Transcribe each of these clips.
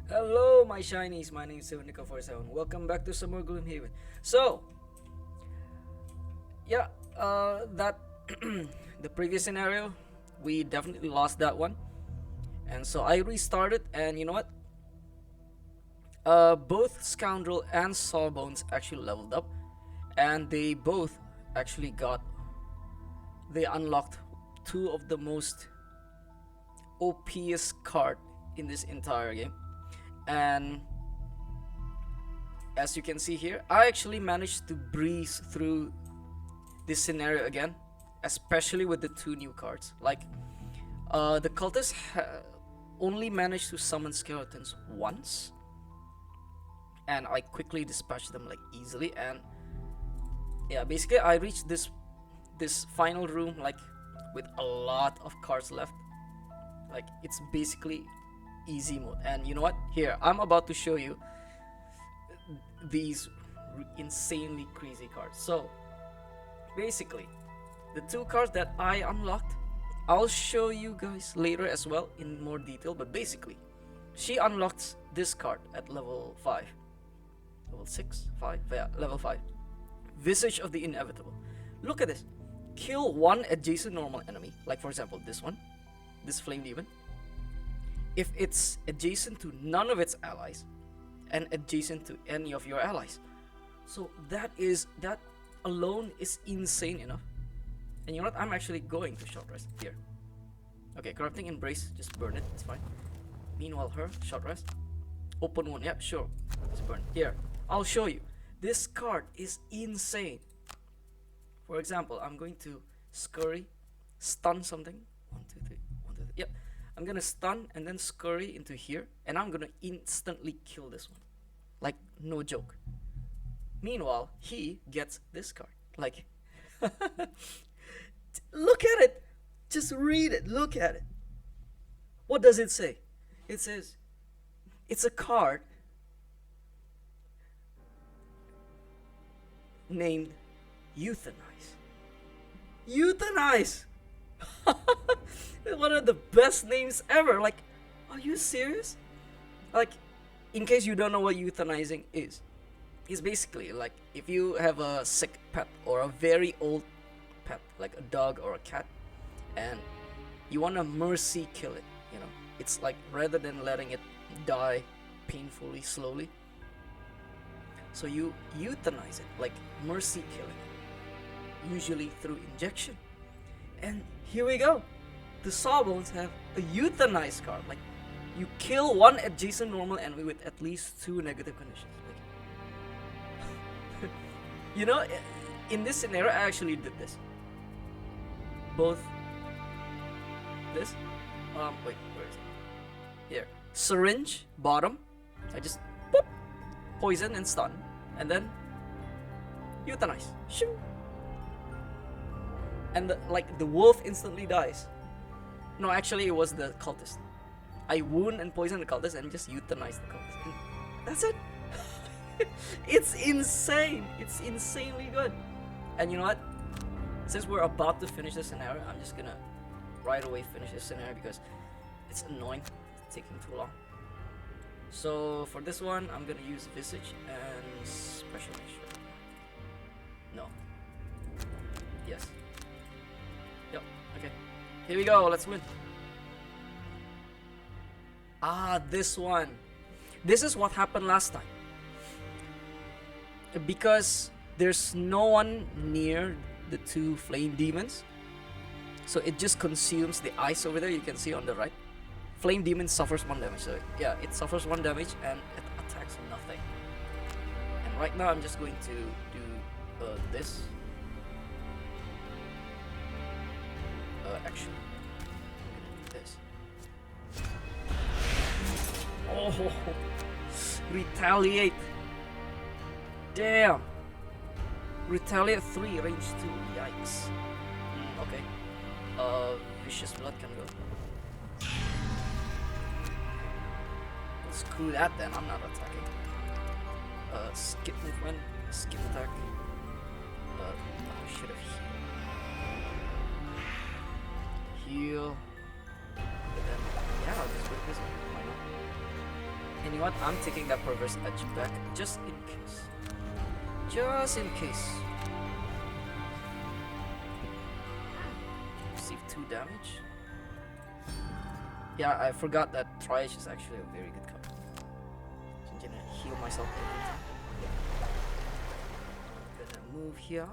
Hello, my shinies. My name is 7Nika47. Welcome back to some more Gloomhaven. So, yeah, that the previous scenario, we definitely lost that one, and so I restarted. And you know what? Both Scoundrel and Sawbones actually leveled up, and they both actually they unlocked two of the most OPS card in this entire game, and as you can see here, I actually managed to breeze through this scenario again, especially with the two new cards. Like, the cultists only managed to summon skeletons once, and I quickly dispatched them like easily. And yeah, basically I reached this final room like with a lot of cards left. Like, it's basically easy mode. And you know what? Here, I'm about to show you these insanely crazy cards. So basically, the two cards that I unlocked, I'll show you guys later as well in more detail. But basically, she unlocks this card at level 5, level 6, 5, yeah, level 5. Visage of the Inevitable. Look at this. Kill one adjacent normal enemy, like for example this one, this flame demon, if it's adjacent to none of its allies and adjacent to any of your allies. So that alone is insane enough. And you know what? I'm actually going to short rest here. Okay, corrupting embrace, just burn it, it's fine. Meanwhile, her short rest, open one, yeah, sure, just burn. Here, I'll show you. This card is insane. For example, I'm going to scurry, stun something. 1, 2, 3, 1, 2, 3. Yep, I'm gonna stun and then scurry into here, and I'm gonna instantly kill this one. Like, no joke. Meanwhile, he gets this card. Like, look at it. Just read it. Look at it. What does it say? It says, it's a card named Euthanize. Euthanize! One of the best names ever. Like, are you serious? Like, in case you don't know what euthanizing is, it's basically like if you have a sick pet or a very old pet, like a dog or a cat, and you want to mercy kill it, you know, it's like rather than letting it die painfully slowly, so you euthanize it, like mercy killing it, usually through injection. And here we go. The Sawbones have a euthanize card. Like, you kill one adjacent normal enemy with at least 2 negative conditions. Like, you know, in this scenario, I actually did this. Both this. Wait, where is it? Here. Syringe, bottom. I just boop, poison and stun. And then euthanize. Shoo. And the wolf instantly dies. No, actually it was the cultist. I wound and poison the cultist and just euthanize the cultist. And that's it. It's insane. It's insanely good. And you know what? Since we're about to finish this scenario, I'm just gonna right away finish this scenario because it's annoying. It's taking too long. So for this one, I'm gonna use Visage and Special Measure. No. Yes. Yep. Okay. Here we go. Let's win. Ah, this one. This is what happened last time. Because there's no one near the two flame demons, so it just consumes the ice over there. You can see on the right. Flame demon suffers 1 damage. So yeah, it suffers 1 damage and it attacks nothing. And right now I'm just going to do this. Actually, this. Oh, retaliate. Damn. Retaliate 3, range 2. Yikes. Okay. Vicious blood can go. Screw that then. I'm not attacking. Skip movement. Skip attack. I should have heal. But then, yeah, I'll just break this one. Why not? And you know what? I'm taking that perverse edge back just in case. Just in case. Receive 2 damage. Yeah, I forgot that Triage is actually a very good card. So I'm gonna heal myself every time. Gonna move here.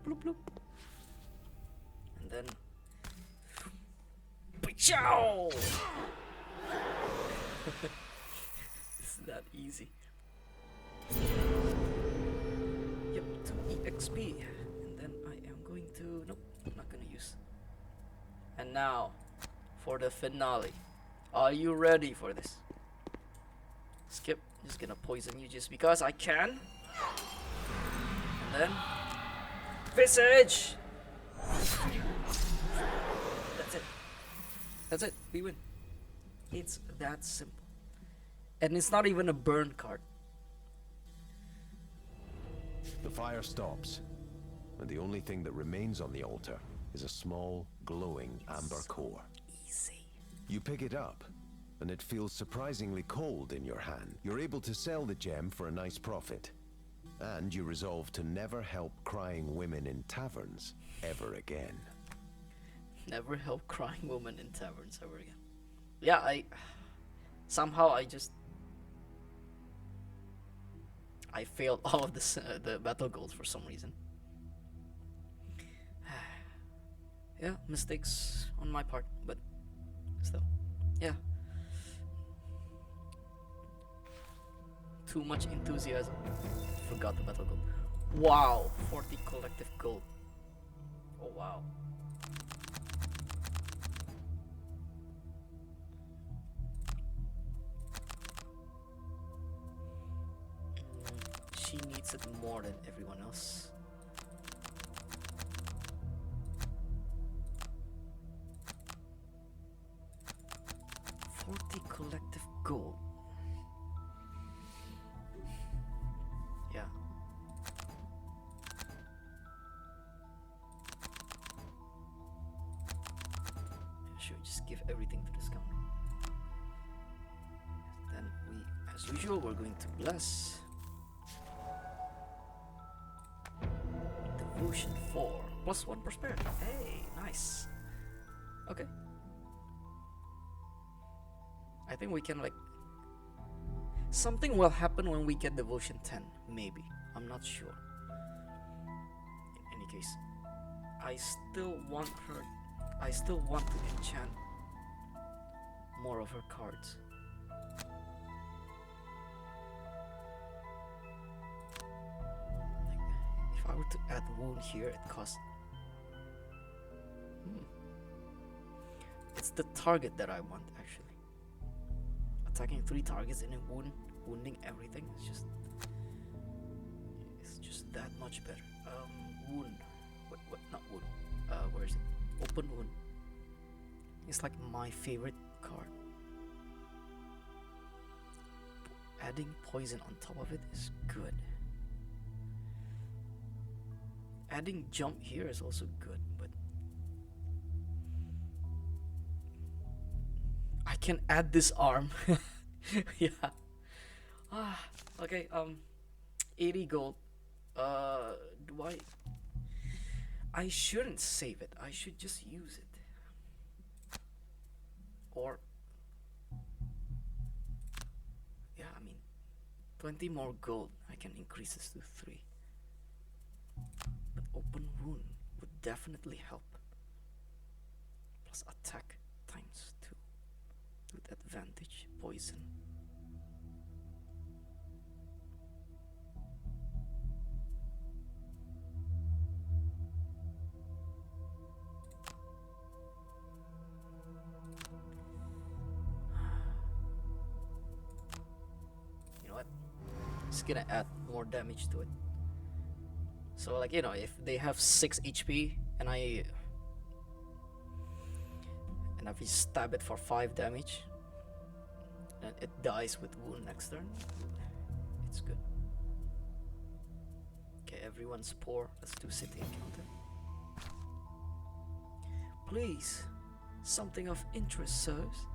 Bloop bloop. And then Pichow! It's that easy. Yep, 2 EXP. And then I am going to... Nope, I'm not gonna use. And now, for the finale. Are you ready for this? Skip. I'm just gonna poison you just because I can. And then... Visage! That's it. That's it. We win. It's that simple. And it's not even a burn card. The fire stops, and the only thing that remains on the altar is a small, glowing amber core. Easy. You pick it up, and it feels surprisingly cold in your hand. You're able to sell the gem for a nice profit. And you resolve to never help crying women in taverns ever again. Never help crying women in taverns ever again. Yeah, somehow I failed all of this, the battle goals for some reason. Yeah, mistakes on my part, but still, yeah. Too much enthusiasm. Forgot the battle gold. Wow, 40 collective gold. Oh wow. She needs it more than everyone else. Collective gold. Yeah. Should just give everything to this counter. Then we, as usual, we're going to bless. Devotion 4 +1 prosperity. Hey, nice. Okay. I think we can like something will happen when we get devotion 10, maybe. I'm not sure. In any case, I still want to enchant more of her cards. Like, if I were to add wound here, it costs it's the target that I want actually. Attacking 3 targets and then wounding everything. It's just that much better. Wound. What? Not wound. Where is it? Open wound. It's like my favorite card. Adding poison on top of it is good. Adding jump here is also good, but I can add this arm. Yeah. Okay, 80 gold. Do I shouldn't save it. I should just use it. Or yeah, I mean 20 more gold. I can increase this to 3. But open wound would definitely help. Plus attack times 2 with advantage. Poison. You know what? Just gonna add more damage to it. So like, you know, if they have 6 HP and I stab it for 5 damage and it dies with wound next turn, it's good. Okay, everyone's poor. Let's do city encounter. Please, something of interest, sirs.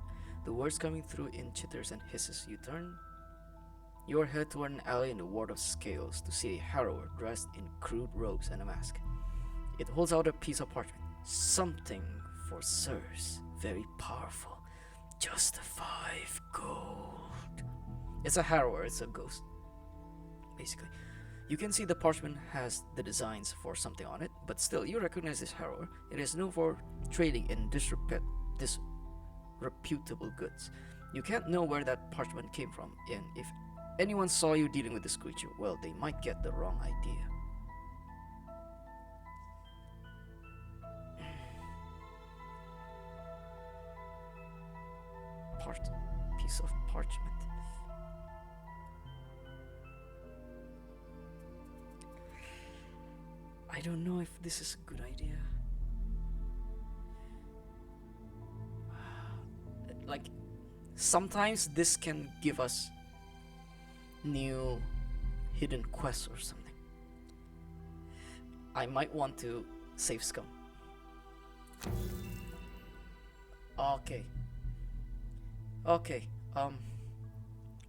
The words coming through in chitters and hisses. You turn your head toward an alley in the Ward of Scales to see a harrower dressed in crude robes and a mask. It holds out a piece of parchment. Something for sirs. Very powerful. Just 5 gold. It's a harrower, it's a ghost. Basically. You can see the parchment has the designs for something on it, but still, you recognize this harrower. It is known for trading in disreputable goods. You can't know where that parchment came from, and if anyone saw you dealing with this creature, well, they might get the wrong idea. Piece of parchment. I don't know if this is a good idea. Like, sometimes this can give us new hidden quests or something. I might want to save scum. Okay.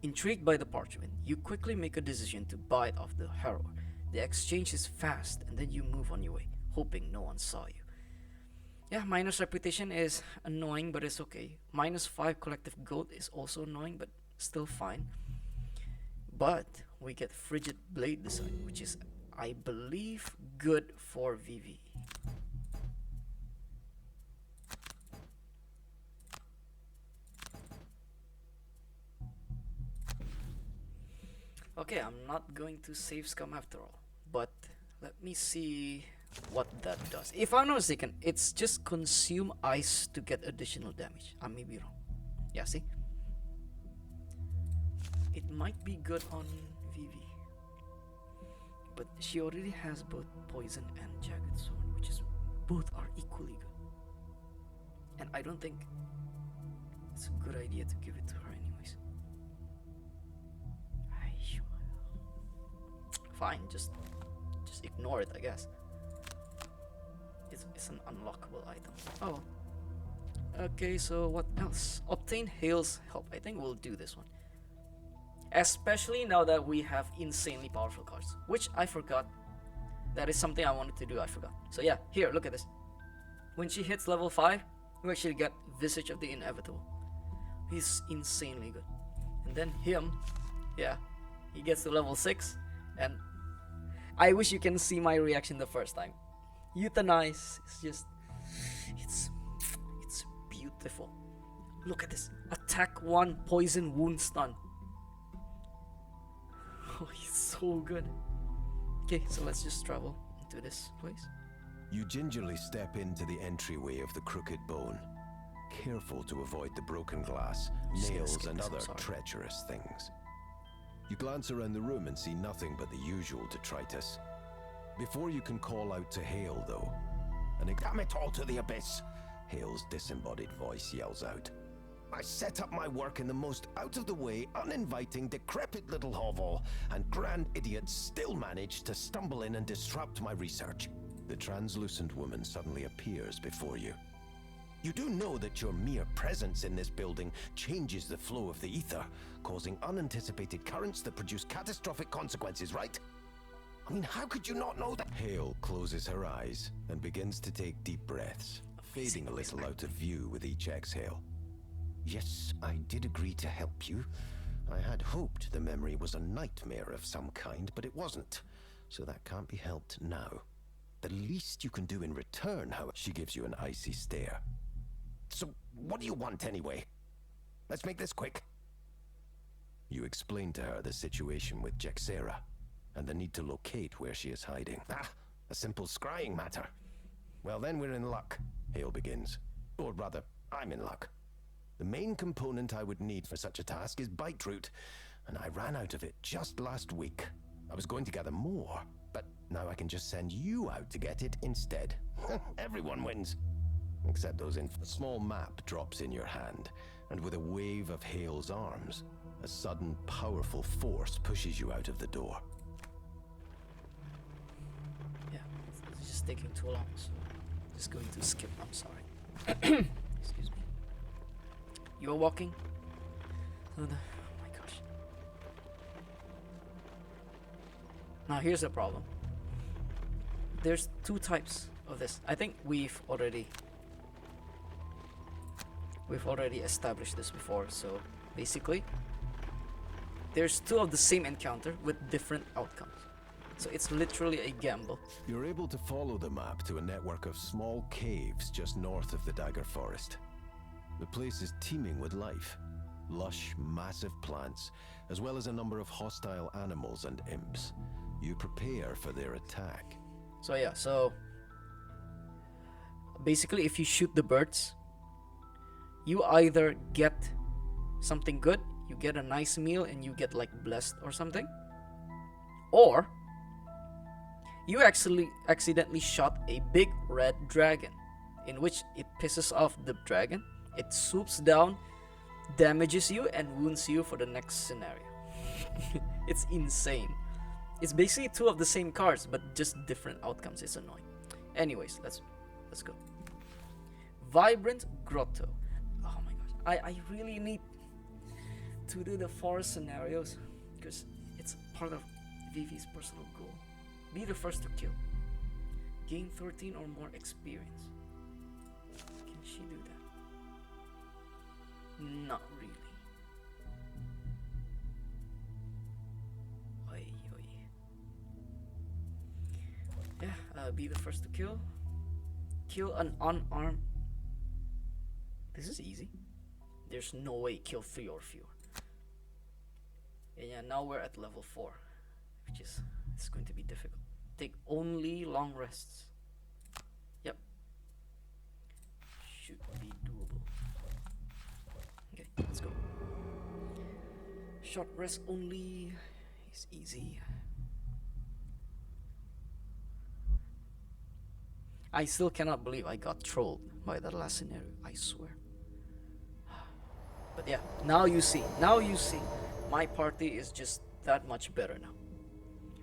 Intrigued by the parchment, you quickly make a decision to buy it off the harrower. The exchange is fast, and then you move on your way, hoping no one saw you. Yeah, minus reputation is annoying, but it's okay. Minus 5 collective gold is also annoying, but still fine. But we get frigid blade design, which is, I believe, good for VV. Okay, I'm not going to save scum after all, but let me see what that does. If I'm not mistaken, it's just consume ice to get additional damage. I may be wrong. Yeah, see? It might be good on VV, but she already has both poison and jagged sword, which is both are equally good. And I don't think it's a good idea to give it to her anyways. Fine, just ignore it, I guess. It's an unlockable item. Oh. Okay, so what else? Obtain Hale's help. I think we'll do this one. Especially now that we have insanely powerful cards, which I forgot. That is something I wanted to do, I forgot. So yeah, here, look at this. When she hits level 5, we actually get Visage of the Inevitable. He's insanely good. And then him, yeah, he gets to level 6, and I wish you can see my reaction the first time. Euthanize is just, it's beautiful. Look at this. Attack 1, poison, wound, stun. Oh, he's so good. Okay, so let's just travel into this place. You gingerly step into the entryway of the Crooked Bone, careful to avoid the broken glass, nails, and other treacherous things. You glance around the room and see nothing but the usual detritus. Before you can call out to Hale, though, damn it all to the abyss, Hale's disembodied voice yells out. I set up my work in the most out-of-the-way, uninviting, decrepit little hovel, and grand idiots still manage to stumble in and disrupt my research. The translucent woman suddenly appears before you. You do know that your mere presence in this building changes the flow of the ether, causing unanticipated currents that produce catastrophic consequences, right? I mean, how could you not know that? Hale closes her eyes and begins to take deep breaths, fading a little out of view with each exhale. Yes, I did agree to help you. I had hoped the memory was a nightmare of some kind, but it wasn't, so that can't be helped now. The least you can do in return, however, she gives you an icy stare. So, what do you want anyway? Let's make this quick. You explain to her the situation with Jexera, and the need to locate where she is hiding. A simple scrying matter. Well then, we're in luck, Hale begins. Or rather, I'm in luck. The main component I would need for such a task is bite root, and I ran out of it just last week. I was going to gather more, but now I can just send you out to get it instead. Everyone wins. Except those A small map drops in your hand, and with a wave of Hale's arms, a sudden, powerful force pushes you out of the door. Yeah, it's just taking too long, so just going to skip, I'm sorry. Excuse me. You're walking. Oh my gosh. Now here's the problem. There's two types of this. I think we've already established this before. So basically, there's two of the same encounter with different outcomes. So it's literally a gamble. You're able to follow the map to a network of small caves just north of the Dagger Forest. The place is teeming with life. Lush, massive plants, as well as a number of hostile animals and imps. You prepare for their attack. So yeah, so basically if you shoot the birds, you either get something good, you get a nice meal and you get like blessed or something, or you actually accidentally shot a big red dragon, in which it pisses off the dragon, it swoops down, damages you and wounds you for the next scenario. It's insane. It's basically two of the same cards but just different outcomes. It's annoying. Anyways, let's go. Vibrant Grotto. Oh my gosh, I really need to do the forest scenarios because it's part of Vivi's personal goal. Be the first to kill. Gain 13 or more experience. Can she do that? Not really. Oi, oi. Yeah, be the first to kill. Kill an unarmed. This is easy. There's no way kill 3 or fewer. Yeah, now we're at level 4, which is it's going to be difficult. Take only long rests. Yep. Should be doable. Okay, let's go. Short rest only is easy. I still cannot believe I got trolled by that last scenario, I swear. But yeah, now you see. My party is just that much better now.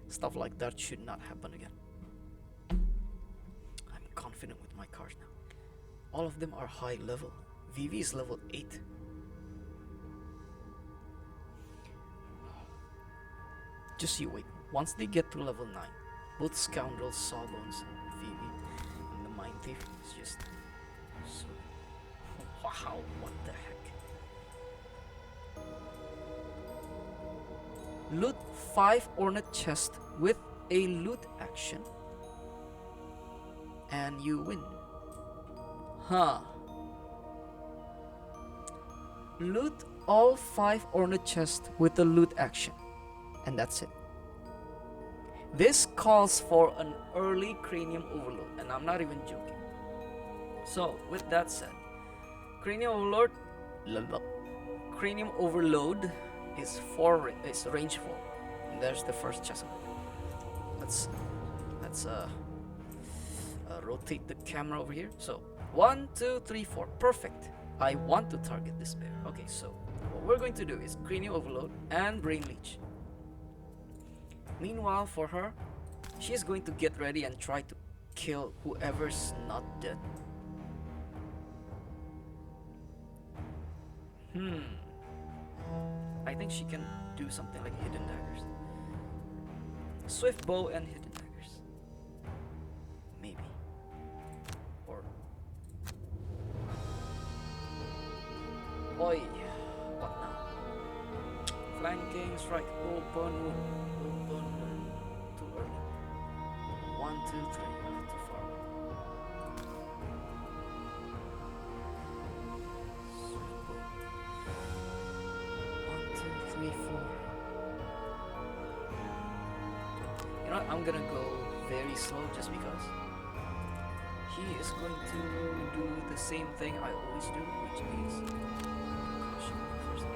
Stuff like that should not happen again. I'm confident with my cards now. All of them are high level. Vivi is level 8. Just you wait. Once they get to level 9, both Scoundrels, Sawbones, Vivi, and the Mind Thief is just so... Wow, what the heck. Loot 5 ornate chests with a loot action and you win. Huh. Loot all 5 ornate chests with a loot action and that's it. This calls for an early cranium overload and I'm not even joking. So with that said, cranium overload is range 4. And there's the first chest. Let's rotate the camera over here. So 1, 2, 3, 4. Perfect. I want to target this bear. Okay, so what we're going to do is cranium overload and brain leech. Meanwhile, for her, she is going to get ready and try to kill whoever's not dead. I think she can do something like hidden daggers. Swift bow and hidden daggers. Maybe. Or... Oi! What now? Flanking strike. Open wound. Open wound. Too early. 1, 2, 3. Too far. 3, 4. You know what? I'm gonna go very slow just because he is going to do the same thing I always do, which is caution first.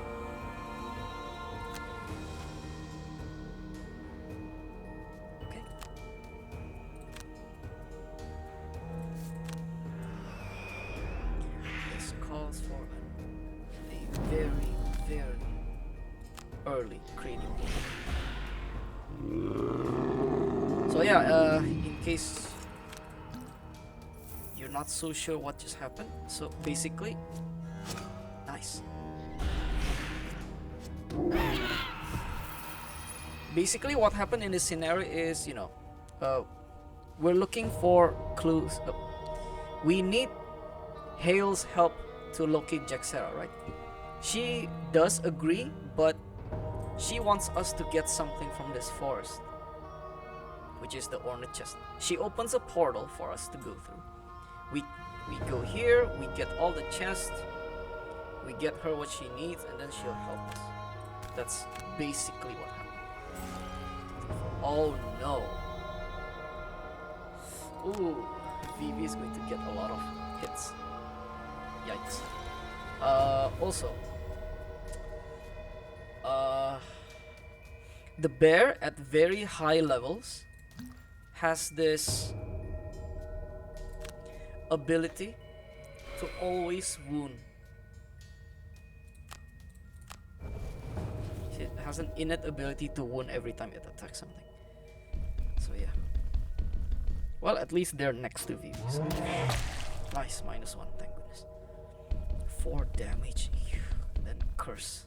Okay. This calls for a very early cranial. So yeah, in case you're not so sure what just happened, so basically, nice. Nice. Basically, what happened in this scenario is, we're looking for clues. We need Hale's help to locate Jaxera, right? She does agree, but she wants us to get something from this forest, which is the Ornate Chest. She opens a portal for us to go through. We go here, we get all the chest, we get her what she needs, and then she'll help us. That's basically what happened. Oh no. Ooh, Vivi is going to get a lot of hits. Yikes. Also, the bear at very high levels has this ability to always wound. It has an innate ability to wound every time it attacks something. So yeah. Well, at least they're next to Vivi. So. Nice, -1, thank goodness. 4 damage. Then curse.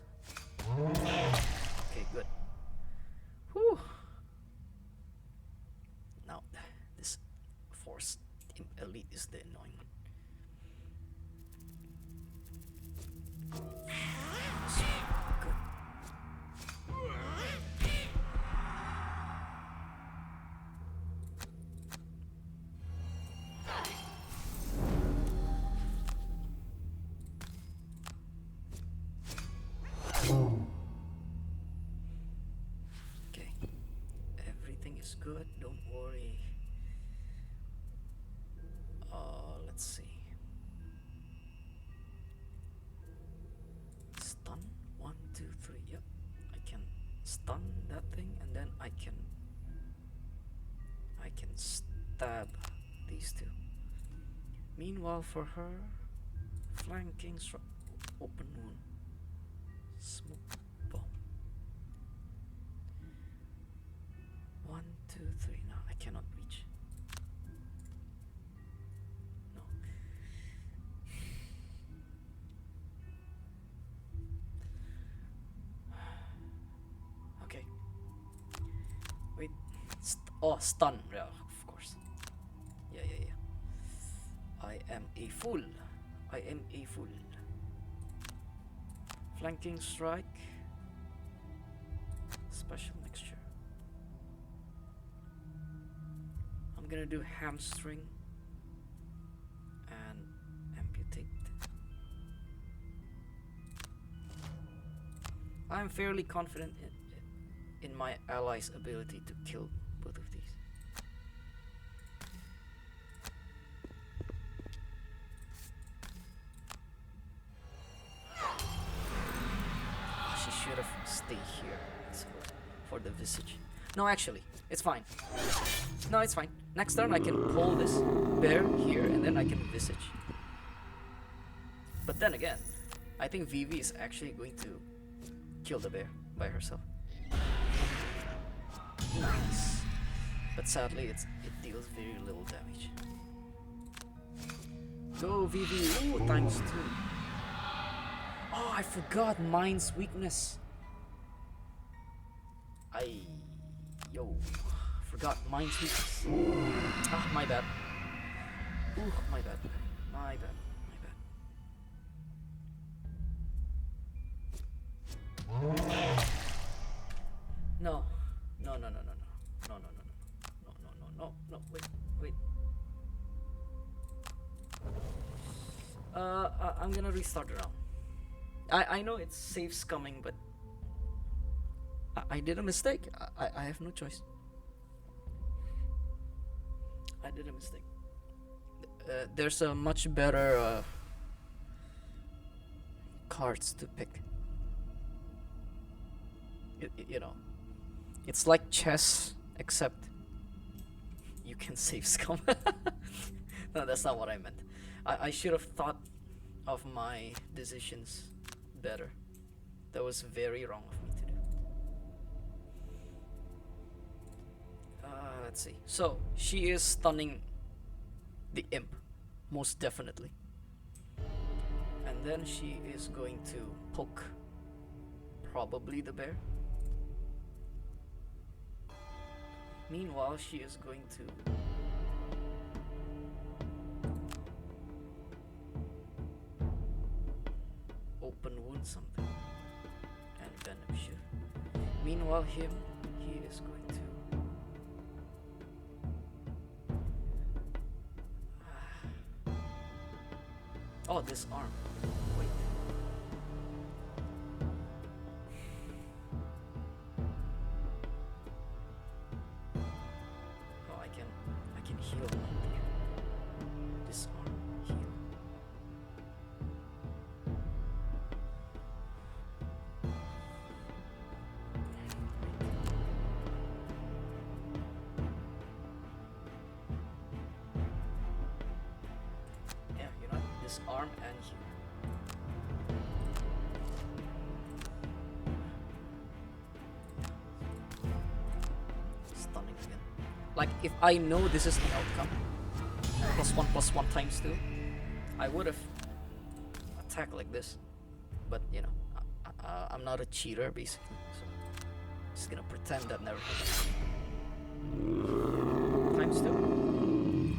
Okay, good. Whew. Now, this force elite is the annoying one. So, good. Okay, everything is good, don't worry. Let's see. Stun? 1, 2, 3. Yep. I can stun that thing, and then I can stab these two. Meanwhile, for her, flanking strike, open wound, smoke bomb. 1, 2, 3. No, I cannot reach. No. Okay. Wait. Stun. Yeah, of course. Yeah. I am a fool. I am a fool. Flanking strike. Special mixture. I'm gonna do hamstring and amputate. I'm fairly confident in my allies' ability to kill both of these. She should have stayed here, I suppose, for the visage. No, actually, it's fine. No, it's fine. Next turn I can pull this bear here and then I can visage. But then again, I think Vivi is actually going to kill the bear by herself. Nice. But sadly it deals very little damage. Go Vivi! Ooh, ×2. Oh, I forgot mine's weakness. Forgot mine's weakness. Ah, my bad. Ooh, my bad. No, wait. I'm gonna restart the round. I know it's saves coming, but I did a mistake. I have no choice. I did a mistake. There's a much better cards to pick. It's like chess, except you can save scum. No, that's not what I meant. I should have thought of my decisions better. That was very wrong of me to do. Let's see. So, she is stunning the imp, most definitely. And then she is going to poke probably the bear. Meanwhile, she is going to open wound something and venom shift. Meanwhile, he is going to oh, this arm. Wait. Oh, I can heal him here. This arm heal. Yeah, you know, this arm and heal. Stunning again. Like, if I know this is the outcome, +1/+1 times 2, I would have attacked like this. But, you know, I'm not a cheater, basically. So, just gonna pretend that never happened. Times 2.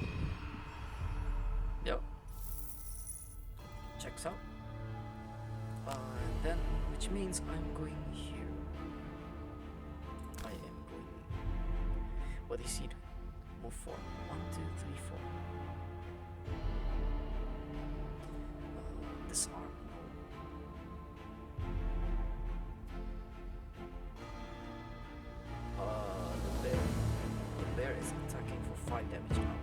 Yep. Checks out. And then, which means I'm going here. I am going. What is he doing? Move 4. 1, 2, 3, 4. This arm. The bear is attacking for 5 damage now.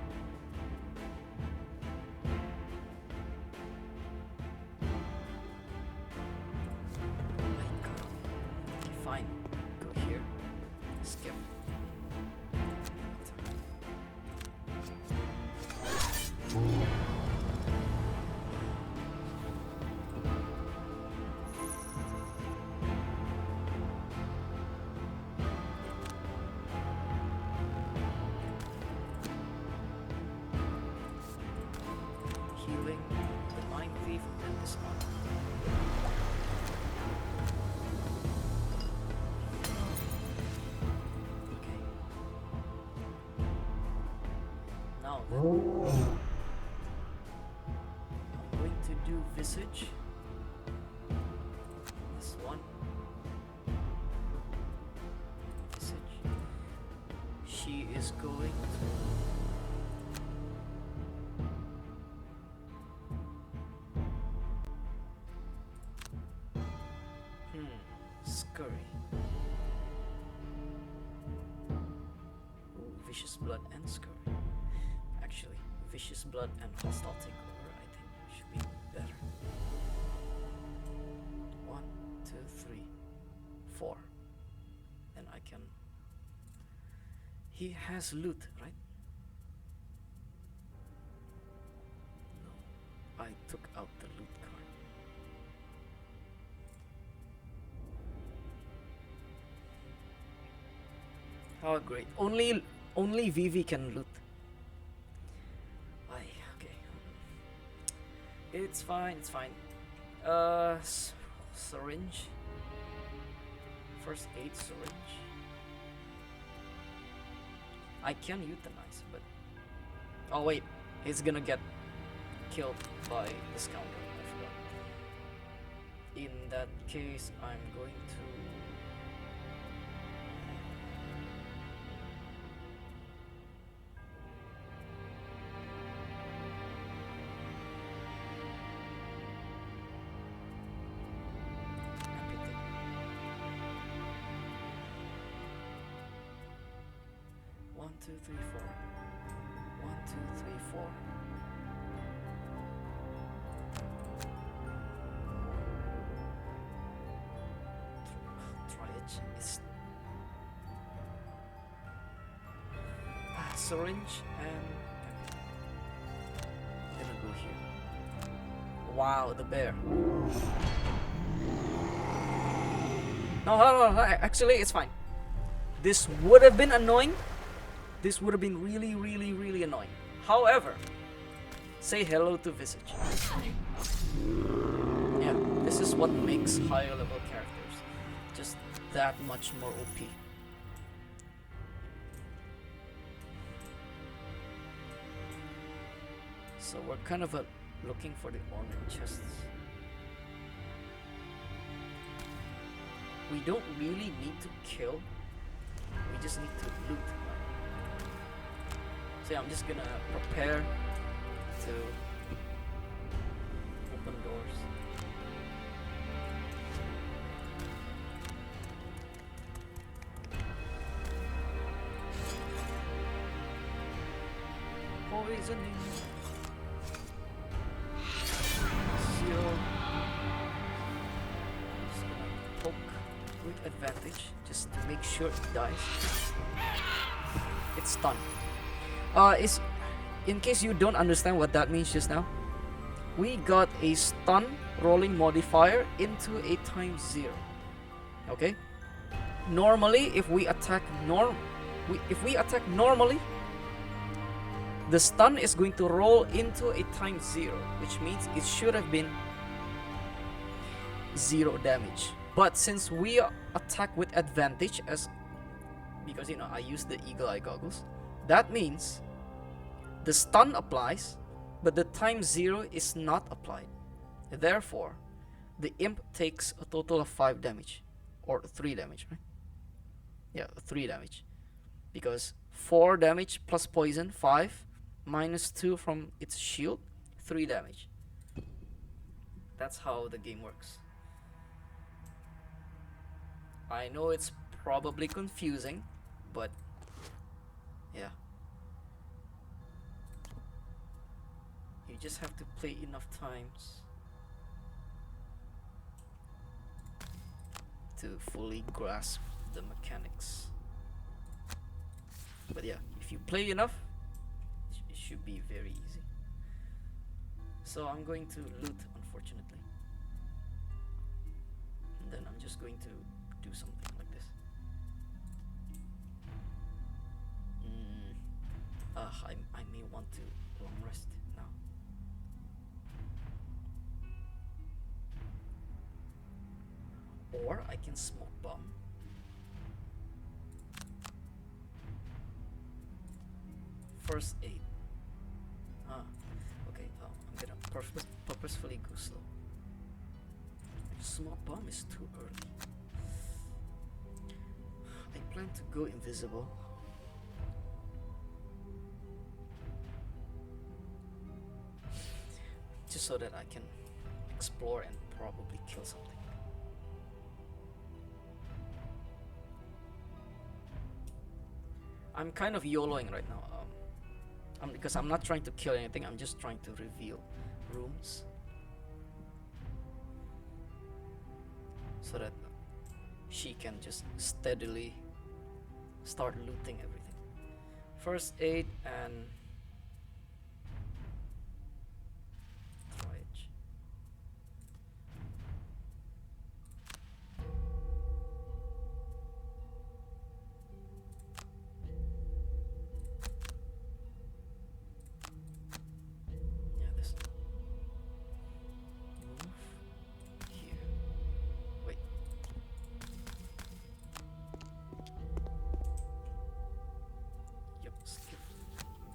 Okay, fine. Go here. Skip. Healing the Mind Thief and this arm. Okay. Now then, I'm going to do Visage. This one. Visage. She is going to Scurry. Ooh, Vicious Blood and Scurry. Actually, Vicious Blood and Hostile Takeover, I think, should be better. 1, 2, 3, 4. Then I can. He has loot, right? No. I took out the loot card. Oh great! Only Vivi can loot. Aye, okay. It's fine. It's fine. Syringe. First aid syringe. I can euthanize, but oh wait, he's gonna get killed by the scoundrel. I forgot. In that case, I'm going to. One, two, three, four. 1, 2, 3, 4. Try it. It's syringe and I'm gonna go here. Wow, the bear. No, actually, it's fine. This would have been annoying. This would have been really, really, really annoying. However, say hello to Visage. this is what makes higher level characters just that much more OP. So we're kind of looking for the ornate chests. We don't really need to kill, we just need to loot. So yeah, I'm just gonna prepare to open doors. Poisoning. Zero. Just gonna poke with advantage just to make sure it dies. It's stunned. Is in case you don't understand what that means just now, we got a stun rolling modifier into a times 0. Okay? Normally, if we attack normally, the stun is going to roll into a times 0, which means it should have been 0 damage. But since we attack with advantage, because you know I use the eagle eye goggles, that means the stun applies, but the times 0 is not applied. Therefore, the imp takes a total of 5 damage, or 3 damage, right? Yeah, 3 damage, because 4 damage plus poison, 5 minus 2 from its shield, 3 damage. That's how the game works. I know it's probably confusing, but yeah. You just have to play enough times to fully grasp the mechanics. But yeah, if you play enough, it should be very easy. So I'm going to loot, unfortunately. And then I'm just going to do something like this. I may want to long rest now. Or I can smoke bomb. First aid. Okay, I'm gonna purposefully go slow. Smoke bomb is too early. I plan to go invisible. Just so that I can explore and probably kill something. I'm kind of YOLOing right now. Because I'm not trying to kill anything, I'm just trying to reveal rooms. So that she can just steadily start looting everything. First aid and triage. Yeah, this. Move here. Wait. Yep, skip.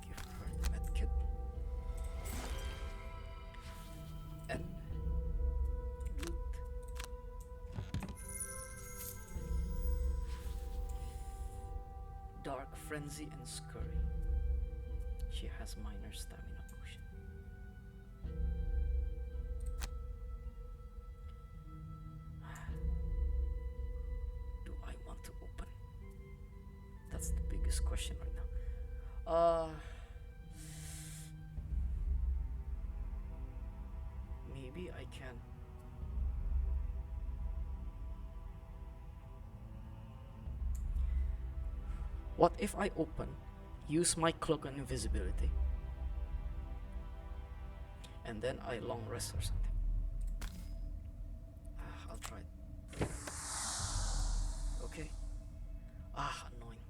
Give her the medkit. And loot. Dark Frenzy and Scurry. She has minor stamina potion. Do I want to open? That's the biggest question right now. Maybe I can. What if I open, use my cloak and invisibility, and then I long rest or something? I'll try it. Okay. Annoying.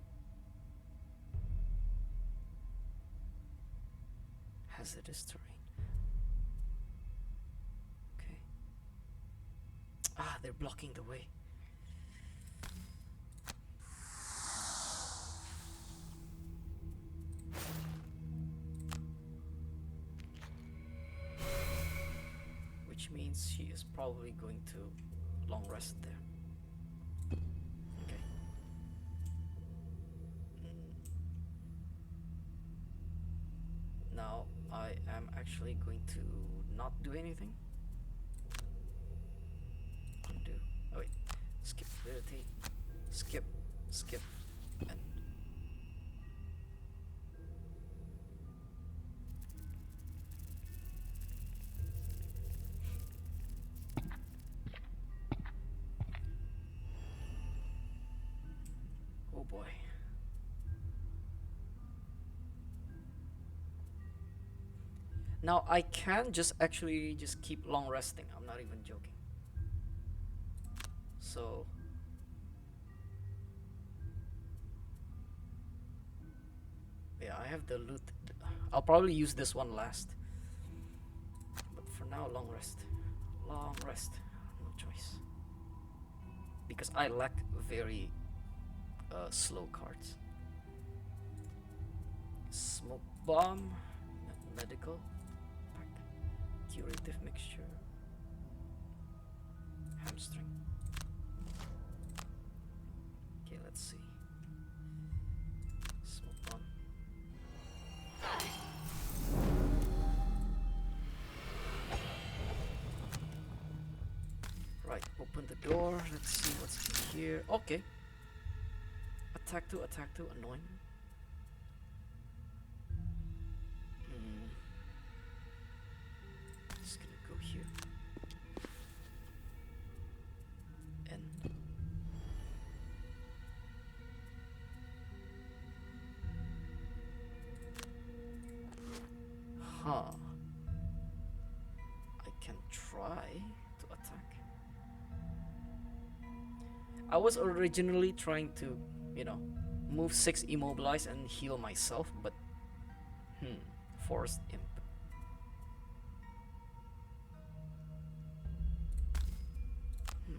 Hazardous terrain. Okay. they're blocking the way. Which means she is probably going to long rest there. Okay. Now I am actually going to not do anything. Undo. Oh wait. Skip ability. Skip. Skip. And oh boy. Now I can just actually just keep long resting. I'm not even joking. So yeah, I have the loot. I'll probably use this one last. But for now, long rest. Long rest. No choice. Because I lack very slow cards. Smoke bomb. Medical. Pack. Curative mixture. Hamstring. Okay, let's see. Smoke bomb. Right, open the door. Let's see what's in here. Okay. Attack 2, annoying. Just gonna go here. And huh. I can try to attack. I was originally trying to, you know, move 6 immobilize and heal myself, but forced imp.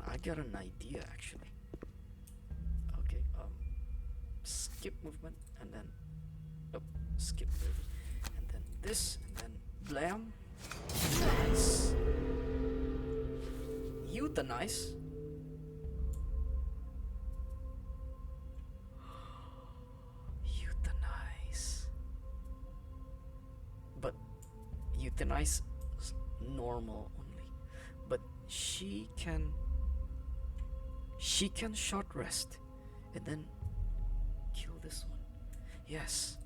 I got an idea actually. Okay, skip movement and then skip movement and then this and then blam. Nice. Euthanize. Euthanize. But euthanize is normal only. But she can short rest and then kill this one. Yes,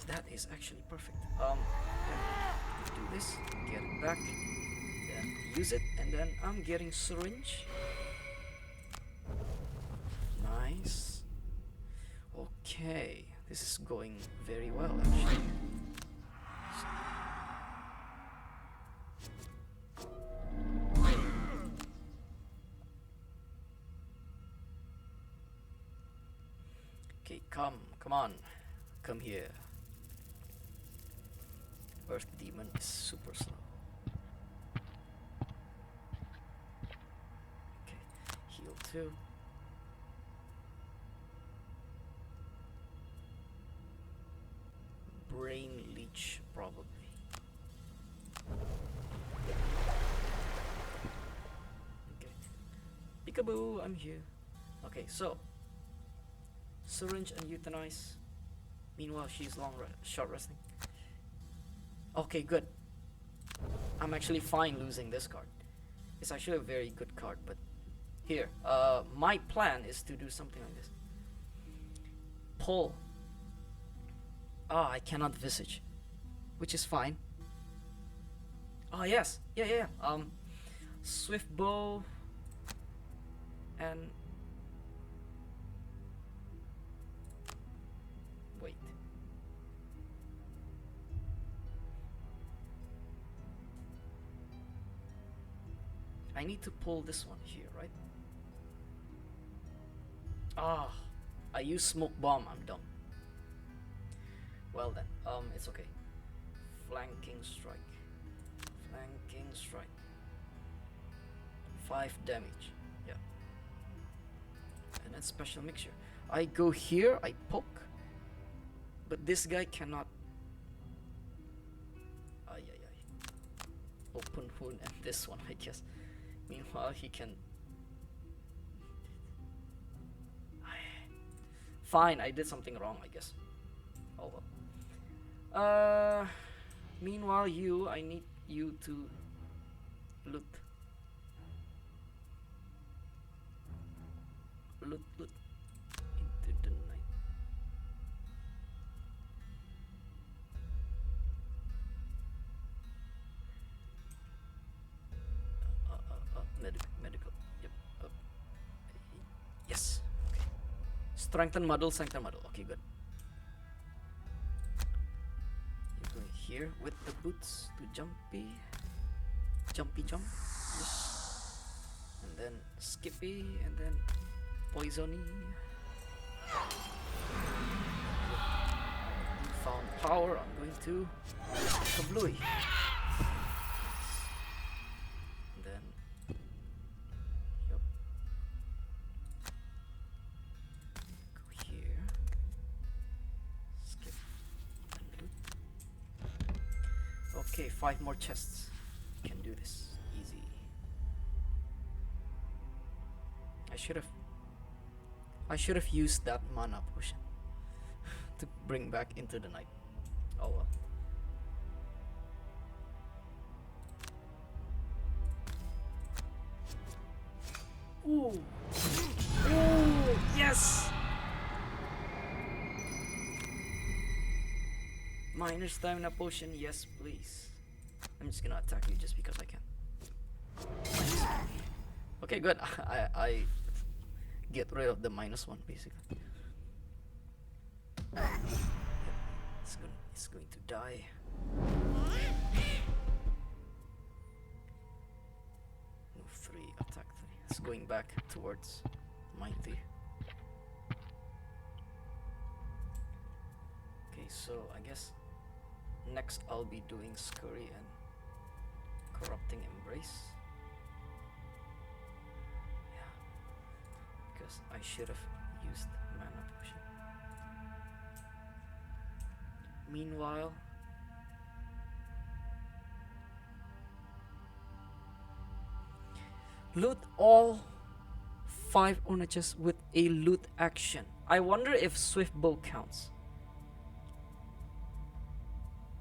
that is actually perfect. Do this, get it back, then use it, and then I'm getting syringe. Nice. Okay, this is going very well actually. Okay, come on, come here. Earth Demon is super slow. Okay, heal 2. Brain Leech, probably. Okay. Peekaboo, I'm here. Okay, so syringe and euthanize. Meanwhile, she's short resting. Okay, good. I'm actually fine losing this card. It's actually a very good card, but here, my plan is to do something like this. Pull. Ah, I cannot visage, which is fine. Oh yes, yeah. Swift bow and wait. I need to pull this one here, right? Ah, I use smoke bomb. I'm dumb. Well then, it's okay. Flanking strike. Flanking strike. 5 damage. Yeah. and special mixture. I go here, I poke, but this guy cannot. Ay, ay, ay. Open wound and this one, I guess. Meanwhile, he can. Fine, I did something wrong, I guess. Oh well. Meanwhile, I need you to loot. Loot into the night. Medical. Yep. Yes. Okay. Strengthen model. Okay, good. You're going here with the boots to jumpy jump. Yes. And then skippy, and then poisony. You found power. I'm going to kablooey. And then, yep. Go here. Skip and loot. Okay, 5 more chests. Can do this easy. I should have used that mana potion to bring back into the night. Oh well. Ooh. Ooh, yes. Minor stamina potion, yes please. I'm just gonna attack you just because I can. Okay, good. I get rid of the -1 basically. It's going to die. Move 3, attack 3. It's going back towards mighty. Okay, so I guess next I'll be doing Scurry and Corrupting Embrace. Yeah, because I should have used mana potion. Meanwhile, loot all 5 onages with a loot action. I wonder if Swift Bow counts.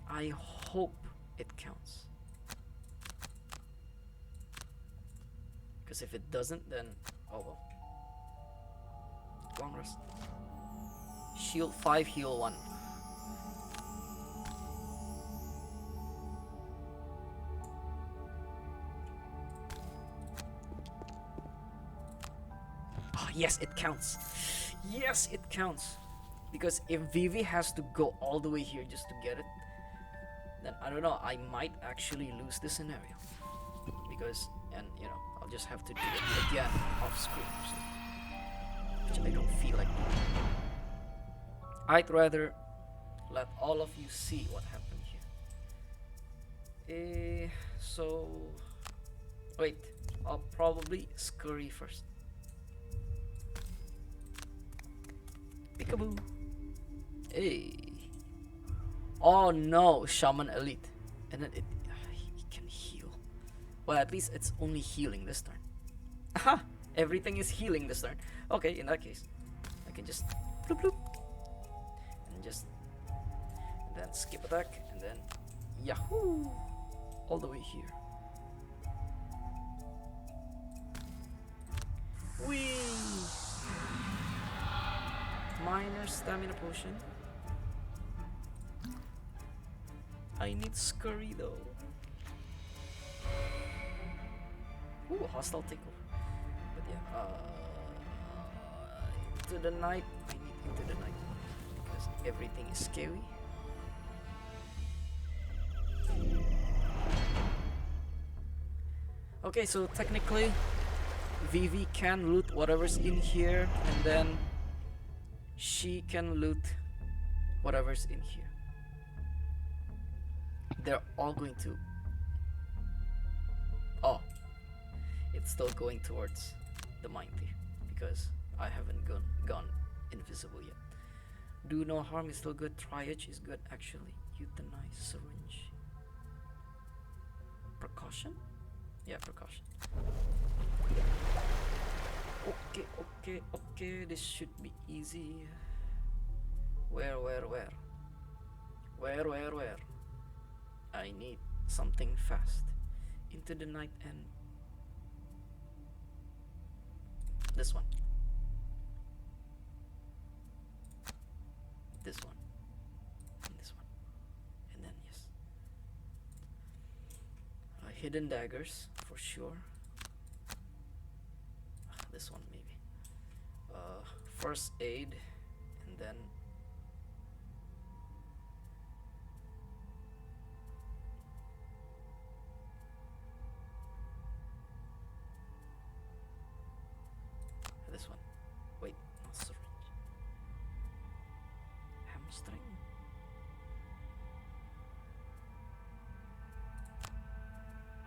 I hope it counts. Because if it doesn't, then oh well. Long rest. Shield 5, heal 1. Oh, yes, it counts. Yes, it counts. Because if Vivi has to go all the way here just to get it, then I don't know, I might actually lose this scenario. Because, and you know, I'll just have to do it again off screen. So, which I don't feel like doing. I'd rather let all of you see what happened here. So, wait, I'll probably scurry first. Peekaboo. Hey. Oh no, Shaman Elite. And then it he can heal. Well, at least it's only healing this turn. Aha! Everything is healing this turn. Okay, in that case, I can just bloop bloop. And then skip attack, and then yahoo! All the way here. Whee! Minor stamina potion. I need scurry though. Ooh, hostile takeover. But yeah, into the night. I need into the night because everything is scary. Okay, so technically, Vivi can loot whatever's in here, and then she can loot whatever's in here. They're all going to. Oh, it's still going towards the mighty because I haven't gone invisible yet. Do no harm is still good. Triage is good actually. Euthanize, syringe. Precaution? Yeah, precaution. Okay. This should be easy. Where? Where? I need something fast. Into the night and this one. This one. And this one. And then yes. Hidden daggers for sure. This one maybe. First aid and then this one. Wait, not syringe. Hamstring.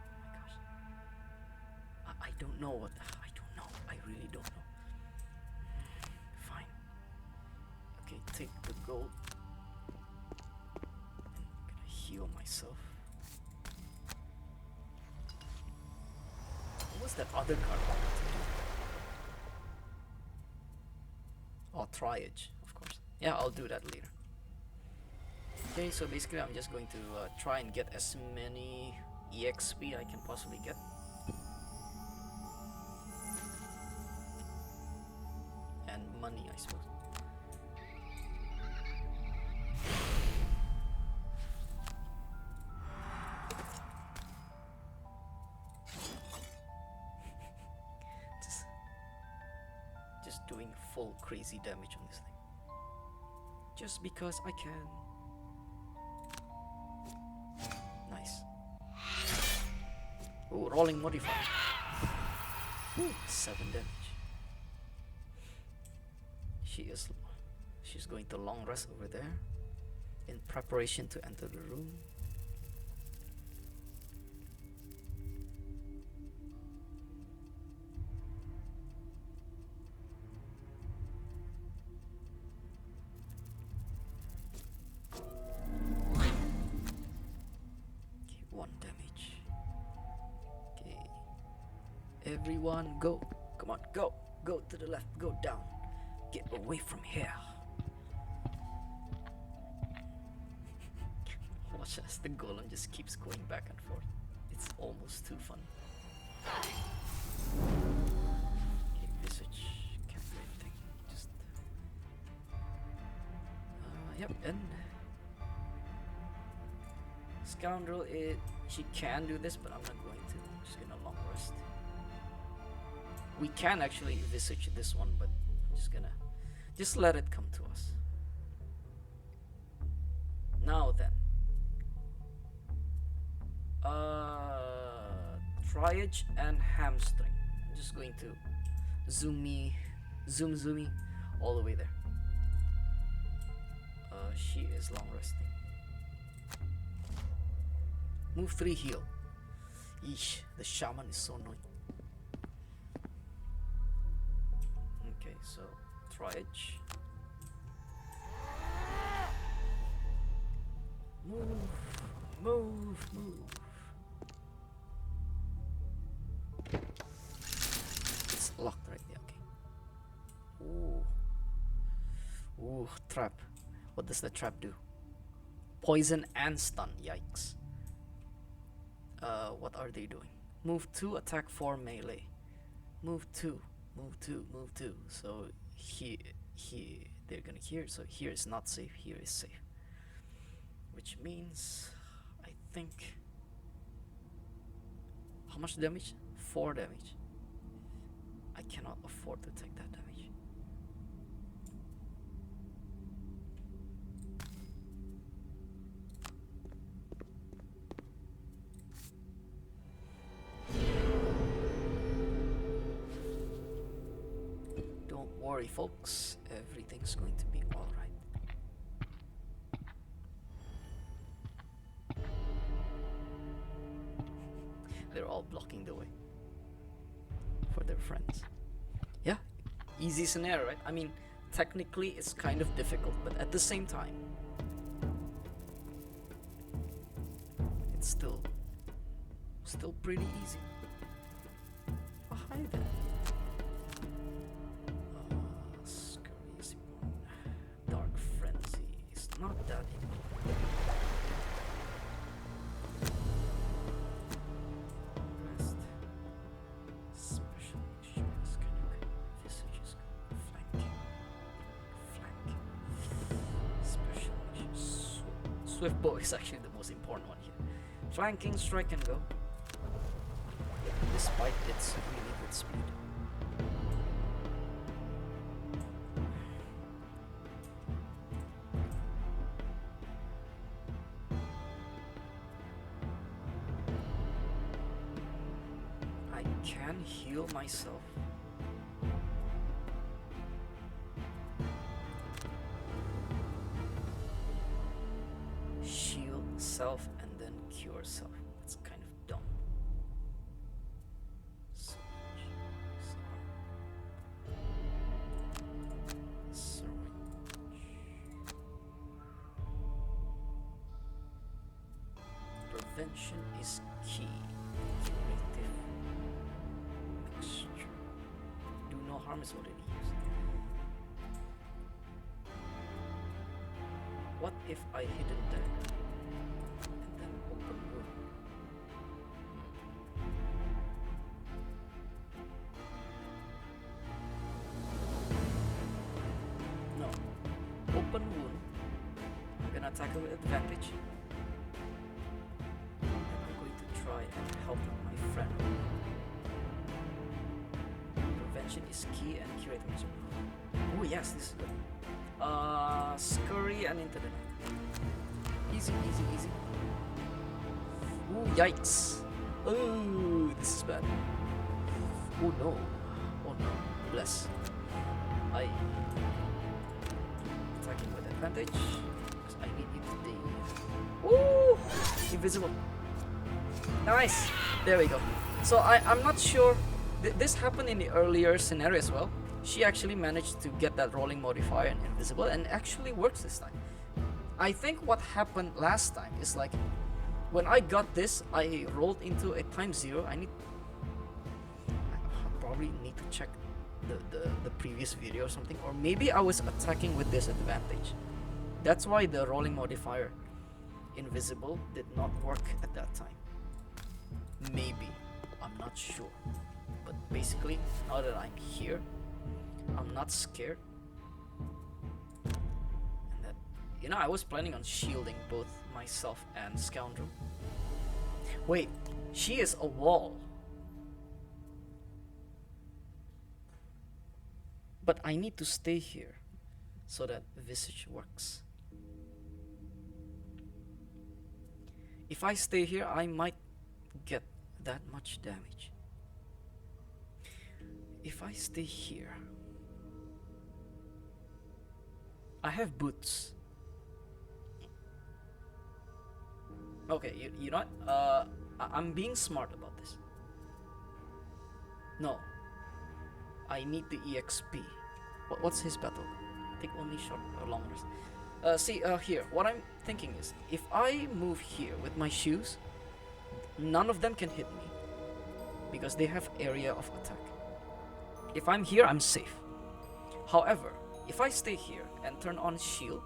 Oh my gosh. I don't know what. I don't know. I really don't know. Fine. Okay, take the gold. I'm gonna heal myself. What was that other card I wanted to do? Oh, triage, of course. Yeah, I'll do that later. Okay, so basically I'm just going to try and get as many EXP I can possibly get. And money, I suppose. just doing full crazy damage on this thing. Just because I can. Nice. Ooh, rolling modifier. Ooh, 7 damage. She's going to long rest over there in preparation to enter the room. Okay, 1 damage. Okay. Everyone go. Come on, go. Go to the left, go down. Get away from here. Watch as the golem just keeps going back and forth. It's almost too fun. Okay, visage. Can't do anything. Just. Yep, and. Scoundrel, she can do this, but I'm not going to. I'm just gonna long rest. We can actually visage this one, but I'm just gonna. Just let it come to us. Now then. Triage and hamstring. I'm just going to zoom all the way there. She is long resting. Move 3 heal. Eesh, the shaman is so annoying. Okay, so triage. Move. It's locked right there, okay. Ooh, trap. What does the trap do? Poison and stun, yikes. What are they doing? Move 2, attack 4 melee. Move 2. So they're gonna hear, so here is not safe, here is safe. Which means, I think, how much damage? 4 damage. I cannot afford to take that damage. Don't worry, folks. Everything's going to be alright. They're all blocking the way for their friends. Yeah, easy easy scenario, right? I mean, technically it's kind of difficult, but at the same time, it's still pretty easy. Oh, hi there. Scurry is important. Dark Frenzy is not that important. Rest. Special insurance. Can you visages flanking? Flank. Special issues. Swift bow is actually the most important one here. Flanking, strike and go. Despite its really good speed. I can heal myself. Shield self and then cure self. That's kind of dumb. Prevention is key. Curative mixture. Do no harm is what it is. What if I hidden dagger and then open wound? No. Open wound. I'm gonna attack her with advantage. Try and help my friend. Prevention is key and curate measure. Oh yes, this is good. Scurry and into the night. Easy, easy, easy. Ooh, yikes. Oh, this is bad. Oh no. Oh no. Bless. I attacking with advantage because I need you to be. Ooh, invisible. Nice! There we go. So I'm not sure. This happened in the earlier scenario as well. She actually managed to get that rolling modifier and invisible and actually works this time. I think what happened last time is like when I got this, I rolled into a ×0. I probably need to check the previous video or something, or maybe I was attacking with disadvantage. That's why the rolling modifier invisible did not work at that time. Maybe, I'm not sure, but basically now that I'm here, I'm not scared, and that, you know, I was planning on shielding both myself and Scoundrel. Wait, she is a wall, but I need to stay here so that Visage works. If I stay here, I might get that much damage. If I stay here, I have boots. Okay, you know what? I'm being smart about this. No, I need the EXP. What's his battle? Take only short or long rest. Here, what I'm thinking is, if I move here with my shoes, none of them can hit me because they have area of attack. If I'm here, I'm safe. However, if I stay here and turn on shield,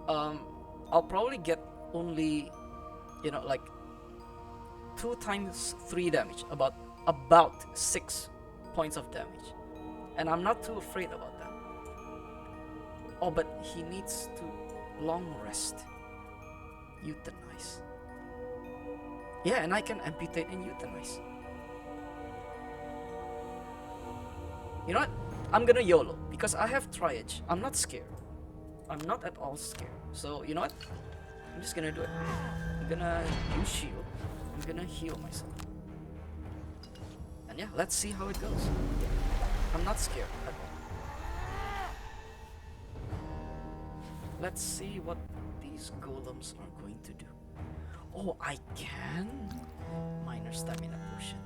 I'll probably get only, you know, like 2 times 3 damage, about 6 points of damage, and I'm not too afraid about that. Oh, but he needs to long rest. Euthanize. Yeah, and I can amputate and euthanize. You know what? I'm gonna YOLO because I have triage. I'm not scared. I'm not at all scared. So, you know what? I'm just gonna do it. I'm gonna use shield. I'm gonna heal myself. And yeah, let's see how it goes. I'm not scared at all. Let's see what these golems are going to do. Oh, I can minor stamina potion.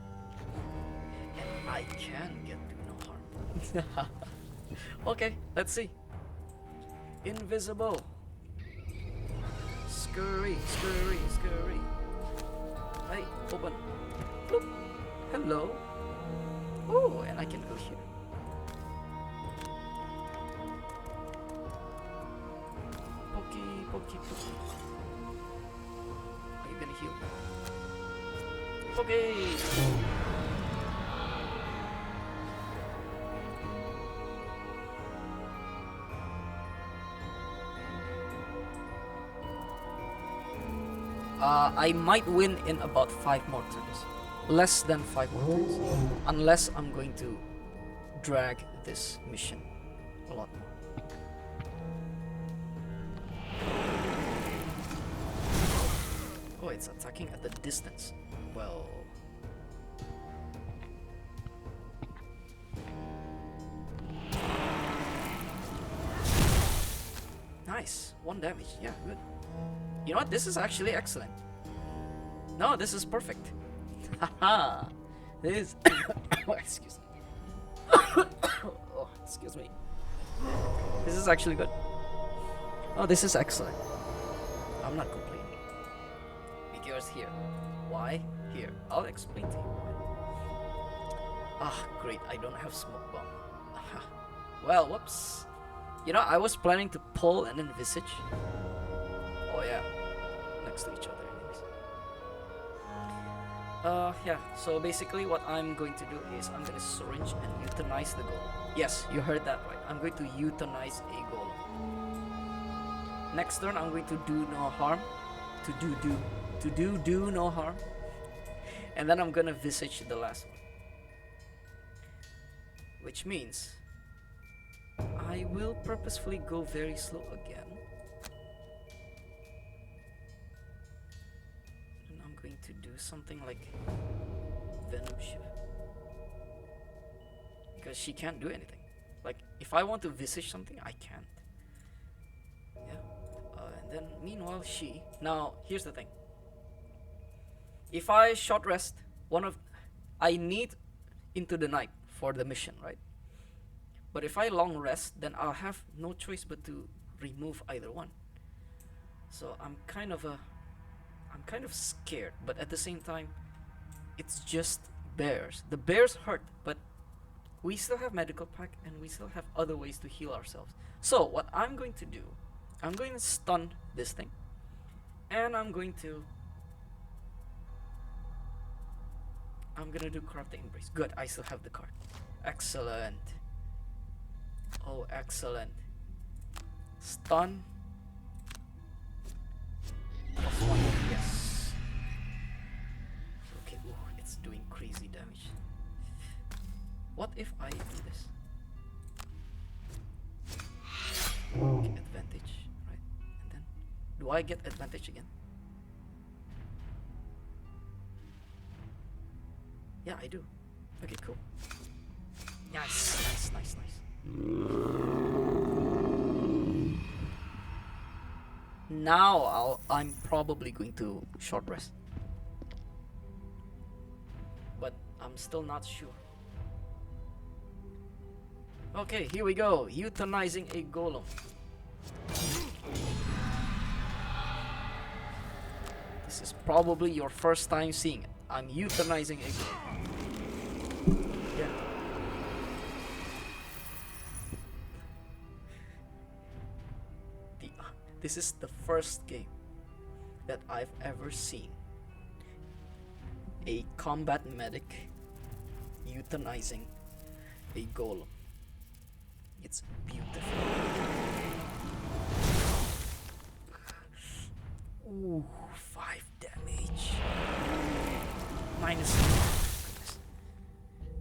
And I can get do no harm. Okay, let's see. Invisible. Scurry, scurry, scurry. Hey, open. Bloop. Hello. Oh, and I can go here. Pokey, pokey, pokey. Are you gonna heal? Okay. I might win in about 5 more turns. Less than 5 more turns. Unless I'm going to drag this mission a lot more. Oh, it's attacking at the distance. Well... Nice. 1 damage. Yeah, good. You know what? This is actually excellent. No, this is perfect. Haha. This... oh, excuse me. Oh, excuse me. This is actually good. Oh, this is excellent. I'm not complaining. Because here. Why? Here. I'll explain to you why. Ah, great. I don't have smoke bomb. Well, whoops. You know, I was planning to pull and envisage. Oh yeah. Next to each other anyways. Yeah. So basically what I'm going to do is I'm going to syringe and euthanize the golem. Yes, you heard that right. I'm going to euthanize a golem. Next turn I'm going to do no harm. To do no harm. And then I'm gonna visage the last one. Which means I will purposefully go very slow again. And I'm going to do something like Venom Shift. Because she can't do anything. Like, if I want to visage something, I can't. Yeah. And then, meanwhile, she... Now, here's the thing. If I short rest, I need into the night for the mission, right? But if I long rest, then I'll have no choice but to remove either one. So I'm kind of scared, but at the same time, it's just bears. The bears hurt, but we still have medical pack and we still have other ways to heal ourselves. So what I'm going to do, I'm going to stun this thing, and I'm gonna do corrupting embrace. Good, I still have the card. Excellent. Oh, excellent. Stun. +1. Yes. Okay, ooh, it's doing crazy damage. What if I do this? Okay, advantage, right? And then, do I get advantage again? Yeah, I do. Okay, cool. Nice. Now I'm probably going to short rest. But I'm still not sure. Okay, here we go. Euthanizing a golem. This is probably your first time seeing it. I'm euthanizing a golem. Yeah. This is the first game that I've ever seen a combat medic euthanizing a golem. It's beautiful. Ooh, 5 damage. Minus. Goodness.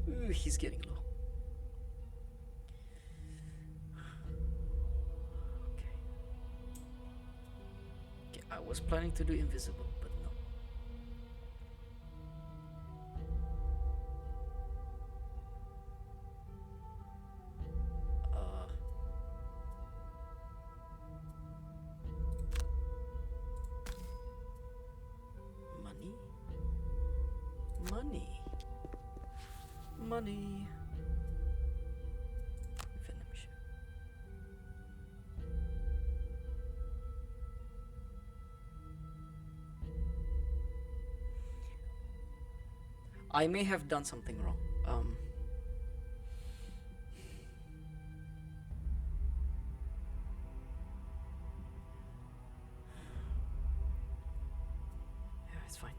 Ooh, he's getting low. Okay, I was planning to do invisible, but no. Money. I may have done something wrong. Yeah, it's fine.